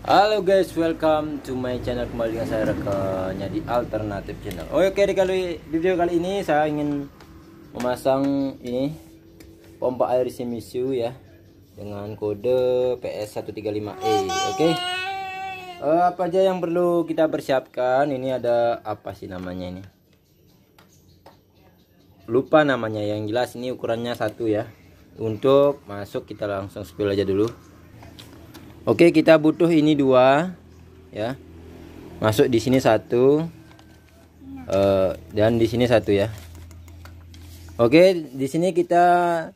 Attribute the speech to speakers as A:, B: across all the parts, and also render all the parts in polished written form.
A: Halo guys, welcome to my channel. Kembali dengan saya rekannya di Alternatif Channel. Oke, di video kali ini saya ingin memasang ini pompa air Shimizu ya, dengan kode PS135E. Oke. Apa aja yang perlu kita persiapkan? Ini ada apa sih namanya ini? Lupa namanya. Yang jelas ini ukurannya 1 ya. Untuk masuk kita langsung spill aja dulu. Oke, kita butuh ini 2 ya. Masuk di sini 1 dan di sini 1 ya. Oke, di sini kita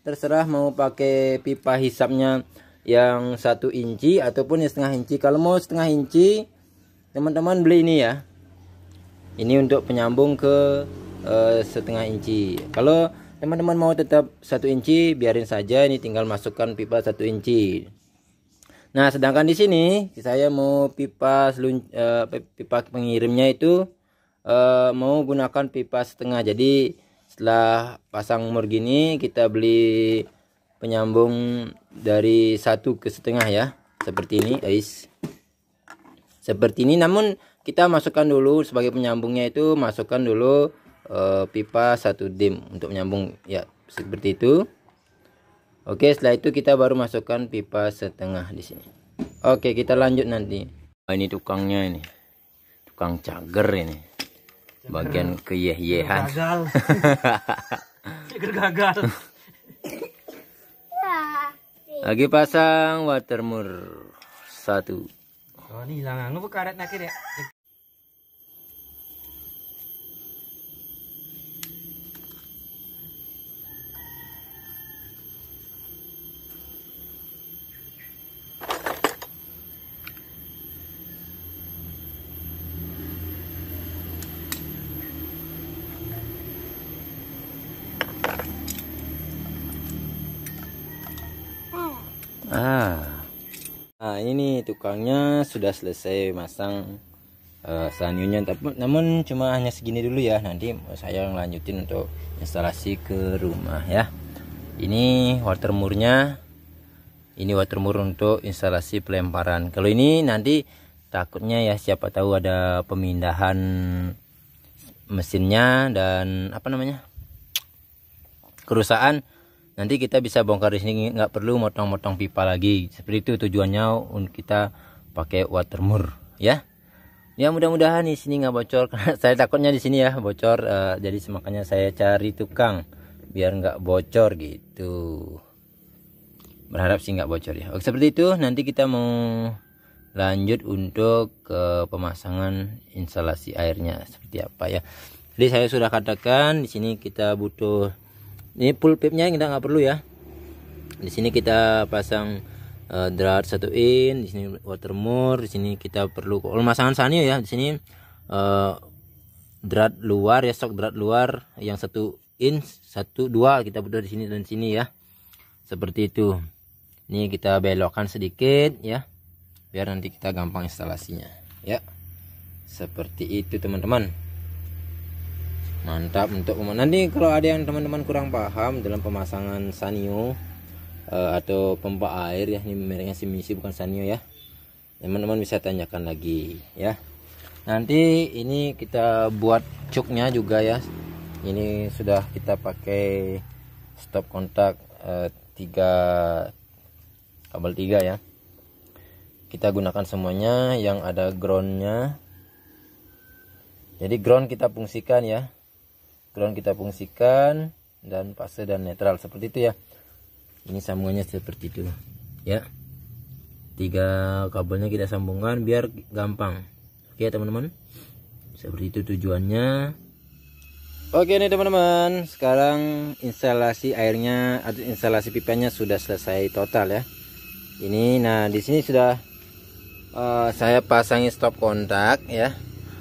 A: terserah mau pakai pipa hisapnya yang 1 inci ataupun yang setengah inci. Kalau mau setengah inci, teman-teman beli ini ya. Ini untuk penyambung ke setengah inci. Kalau teman-teman mau tetap 1 inci, biarin saja. Ini tinggal masukkan pipa 1 inci. Nah, sedangkan di sini saya mau pipa pengirimnya itu mau gunakan pipa setengah. Jadi setelah pasang umur gini, kita beli penyambung dari 1 ke setengah ya, seperti ini guys. Seperti ini, namun kita masukkan dulu sebagai penyambungnya itu, masukkan dulu pipa 1 dim untuk menyambung ya, seperti itu. Oke, setelah itu kita baru masukkan pipa setengah di sini. Oke, kita lanjut nanti. Ini tukangnya ini, tukang cager ini, bagian keyeh-yehan.
B: Gagal. Gagal.
A: Lagi pasang watermur 1.
B: Oh, ini hilang. Nggak karet nak ya.
A: Nah, ini nih tukangnya sudah selesai masang sanyonya, namun cuma hanya segini dulu ya. Nanti saya lanjutin untuk instalasi ke rumah ya. Ini watermurnya, ini watermur untuk instalasi pelemparan. Kalau ini nanti takutnya ya, siapa tahu ada pemindahan mesinnya dan apa namanya, kerusakan. Nanti kita bisa bongkar di sini, nggak perlu motong-motong pipa lagi. Seperti itu tujuannya, untuk kita pakai watermur ya. Ya mudah-mudahan di sini nggak bocor. Karena saya takutnya di sini ya bocor. Jadi makanya saya cari tukang biar nggak bocor gitu. Berharap sih nggak bocor ya. Oke, seperti itu. Nanti kita mau lanjut untuk ke pemasangan instalasi airnya seperti apa ya. Jadi saya sudah katakan di sini kita butuh. Ini full pipnya kita nggak perlu ya. Di sini kita pasang drat 1 in, di sini watermur, di sini kita perlu kalau pemasangan sanyo ya. Di sini drat luar ya, stok drat luar yang 1 in, 1 2 kita butuh di sini dan sini ya. Seperti itu. Ini kita belokkan sedikit ya, biar nanti kita gampang instalasinya ya. Seperti itu teman-teman. Mantap. Untuk nanti kalau ada yang teman-teman kurang paham dalam pemasangan sanyo atau pompa air ya, ini mereknya Shimizu bukan sanyo ya, teman-teman bisa tanyakan lagi ya. Nanti ini kita buat cuknya juga ya. Ini sudah kita pakai stop kontak 3 kabel 3 ya. Kita gunakan semuanya yang ada groundnya. Jadi ground kita fungsikan ya, ground kita fungsikan, dan fase dan netral seperti itu ya. Ini sambungannya seperti itu ya. 3 kabelnya kita sambungkan biar gampang. Oke teman-teman, seperti itu tujuannya. Oke nih teman-teman, sekarang instalasi airnya atau instalasi pipanya sudah selesai total ya. Ini nah di sini sudah saya pasangi stop kontak ya.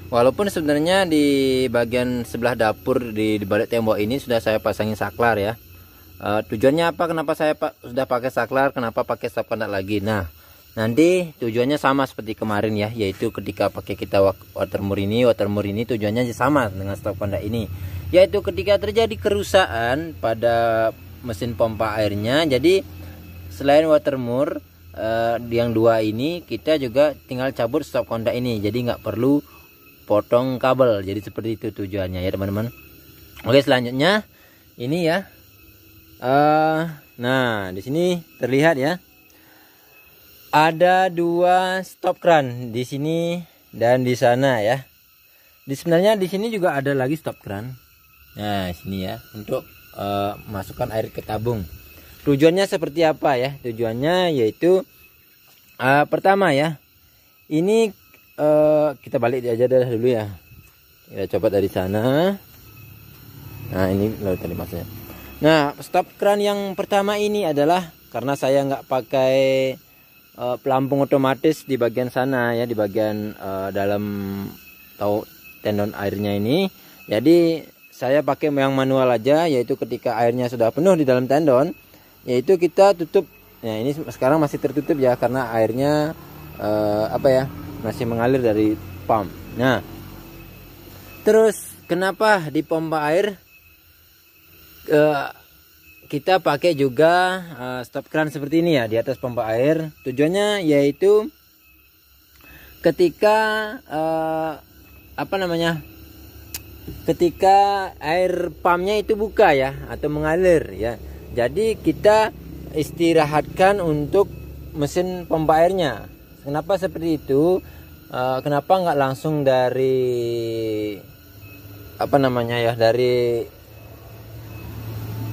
A: Walaupun sebenarnya di bagian sebelah dapur di balik tembok ini sudah saya pasangin saklar ya. Tujuannya apa? Kenapa saya sudah pakai saklar? Kenapa pakai stop kontak lagi? Nah, nanti tujuannya sama seperti kemarin ya, yaitu ketika pakai kita watermur ini tujuannya sama dengan stop kontak ini, yaitu ketika terjadi kerusakan pada mesin pompa airnya. Jadi selain watermur, yang dua ini kita juga tinggal cabut stop kontak ini, jadi nggak perlu potong kabel. Jadi seperti itu tujuannya ya teman-teman. Oke, selanjutnya ini ya. Nah di sini terlihat ya, ada dua stop kran di sini dan di sana ya. Sebenarnya di sini juga ada lagi stop kran. Nah sini ya, untuk masukkan air ke tabung. Tujuannya seperti apa ya? Tujuannya yaitu pertama ya, ini kita balik aja dulu ya. Kita coba dari sana. Nah ini lalu tadi maksudnya. Nah stop kran yang pertama ini adalah karena saya nggak pakai pelampung otomatis di bagian sana ya, di bagian dalam tendon airnya ini. Jadi saya pakai yang manual aja, yaitu ketika airnya sudah penuh di dalam tendon, yaitu kita tutup. Nah ini sekarang masih tertutup ya, karena airnya masih mengalir dari pump. Nah terus kenapa di pompa air kita pakai juga stop kran seperti ini ya di atas pompa air? Tujuannya yaitu ketika ketika air pumpnya itu buka ya atau mengalir ya, jadi kita istirahatkan untuk mesin pompa airnya. Kenapa seperti itu? Kenapa nggak langsung dari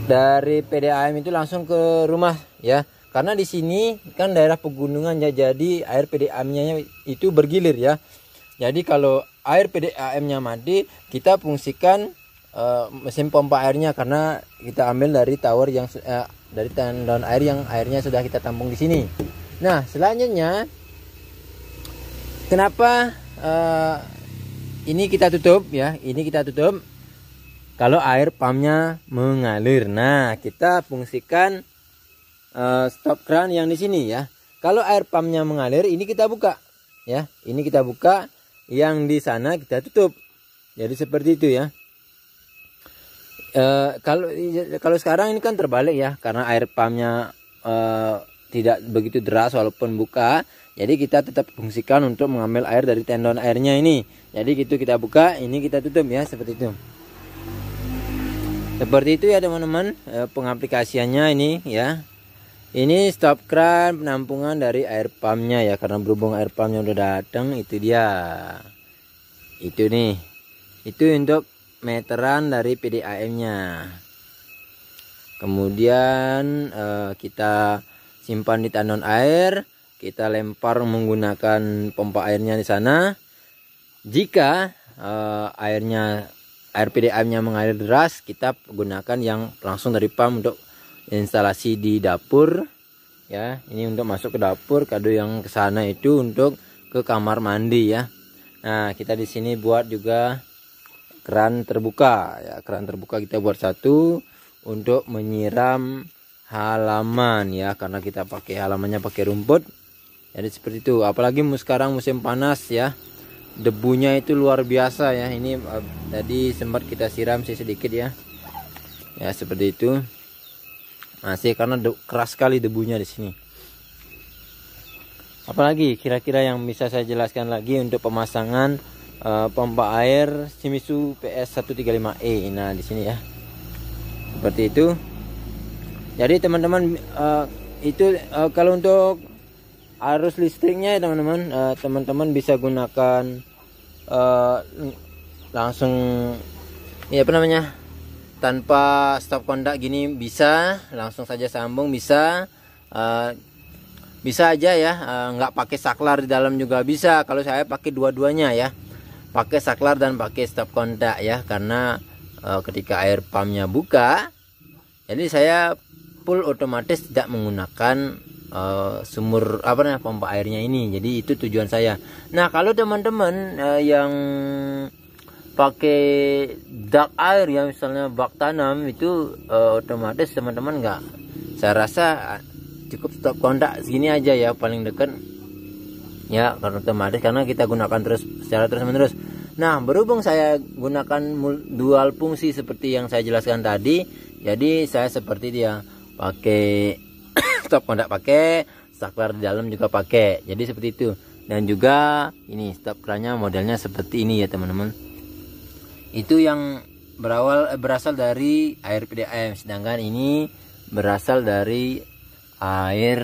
A: dari PDAM itu langsung ke rumah ya? Karena di sini kan daerah pegunungan ya, jadi air PDAM-nya itu bergilir ya. Jadi kalau air PDAM-nya mati, kita fungsikan mesin pompa airnya, karena kita ambil dari tower yang dari tendon air yang airnya sudah kita tampung di sini. Nah selanjutnya kenapa ini kita tutup ya? Ini kita tutup kalau air pumpnya mengalir. Nah kita fungsikan stop kran yang di sini ya. Kalau air pumpnya mengalir, ini kita buka ya. Ini kita buka, yang di sana kita tutup. Jadi seperti itu ya. Kalau sekarang ini kan terbalik ya, karena air pumpnya tidak begitu deras walaupun buka, jadi kita tetap fungsikan untuk mengambil air dari tendon airnya ini. Jadi gitu, kita buka, ini kita tutup ya, seperti itu. Seperti itu ya teman-teman, pengaplikasiannya ini ya. Ini stop kran penampungan dari air pumpnya ya, karena berhubung air pumpnya udah datang, itu dia. Itu nih, itu untuk meteran dari PDAM-nya. Kemudian kita simpan di tandon air, kita lempar menggunakan pompa airnya di sana. Jika air PDAM-nya mengalir deras, kita gunakan yang langsung dari pump untuk instalasi di dapur ya. Ini untuk masuk ke dapur, kado yang ke sana itu untuk ke kamar mandi ya. Nah kita di sini buat juga keran terbuka ya. Keran terbuka kita buat satu untuk menyiram halaman ya, karena kita pakai halamannya pakai rumput. Jadi seperti itu. Apalagi sekarang musim panas ya, debunya itu luar biasa ya. Ini tadi sempat kita siram sedikit ya. Ya seperti itu. Masih karena keras sekali debunya di sini. Apalagi kira-kira yang bisa saya jelaskan lagi untuk pemasangan pompa air Shimizu PS135E. Nah di sini ya, seperti itu. Jadi teman-teman kalau untuk arus listriknya ya teman-teman, teman-teman bisa gunakan langsung ya tanpa stop kontak gini, bisa langsung saja sambung, bisa aja ya, nggak pakai saklar di dalam juga bisa. Kalau saya pakai dua-duanya ya, pakai saklar dan pakai stop kontak ya, karena ketika air pumpnya buka, jadi saya full otomatis tidak menggunakan sumur pompa airnya ini. Jadi itu tujuan saya. Nah kalau teman-teman yang pakai dak air ya, misalnya bak tanam itu otomatis teman-teman nggak, saya rasa cukup stop kontak segini aja ya, paling dekat ya, karena otomatis karena kita gunakan secara terus menerus. Nah berhubung saya gunakan dual fungsi seperti yang saya jelaskan tadi, jadi saya seperti dia pakai stop kontak pakai, saklar di dalam juga pakai. Jadi seperti itu. Dan juga ini stop kerannya modelnya seperti ini ya teman-teman. Itu yang berasal dari air PDAM, sedangkan ini berasal dari air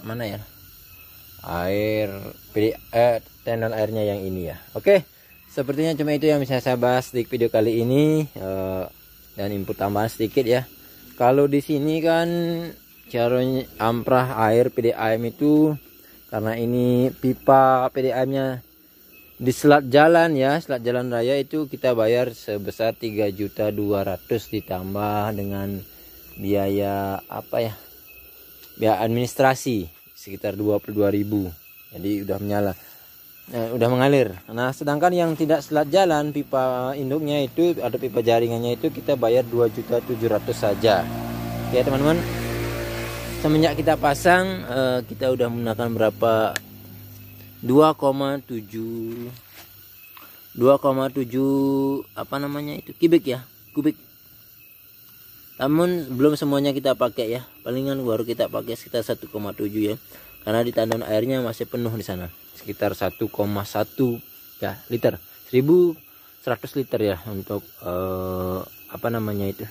A: mana ya? Air tendon airnya yang ini ya. Oke, sepertinya cuma itu yang bisa saya bahas di video kali ini, dan input tambahan sedikit ya. Kalau di sini kan caranya amprah air PDAM itu, karena ini pipa PDAM-nya di selat jalan ya, selat jalan raya itu kita bayar sebesar 3.200.000 ditambah dengan biaya apa ya? Biaya administrasi sekitar 22.000. Jadi udah menyala. Udah mengalir. Nah, sedangkan yang tidak selat jalan, pipa induknya itu ada pipa jaringannya itu kita bayar 2.700.000 saja. Ya teman-teman. Semenjak kita pasang, kita udah menggunakan berapa? 2,7 apa namanya itu, kubik ya, kubik. Namun belum semuanya kita pakai ya, palingan baru kita pakai sekitar 1,7 ya, karena di tandon airnya masih penuh di sana, sekitar 1,1 ya liter, 1.100 liter ya untuk apa namanya itu,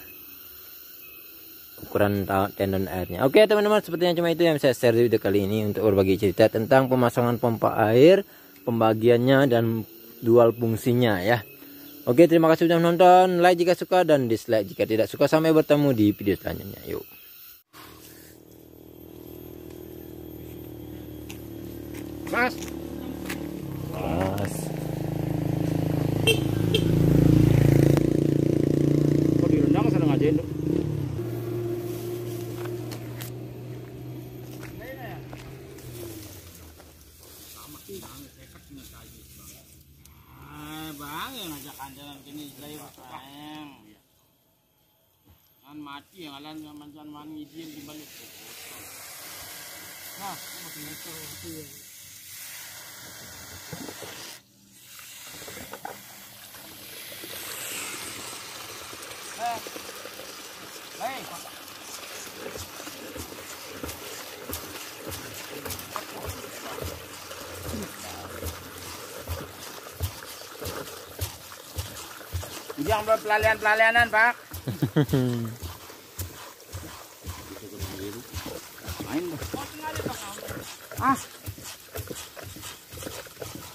A: ukuran tendon airnya. Oke teman-teman, sepertinya cuma itu yang saya share di video kali ini untuk berbagi cerita tentang pemasangan pompa air, pembagiannya dan dual fungsinya ya. Oke, terima kasih sudah menonton. Like jika suka dan dislike jika tidak suka. Sampai bertemu di video selanjutnya. Yuk.
B: Mas. Kok direndang seneng aja itu.
C: Bang yang ngajak kandangan kini Israel sayang. Kan mati yang alan yang mancan mani izin di balik. Nah, makin itu sih. Hei. Jangan pelalian-pelalianan, Pak. Main. Ah.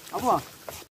C: Apa?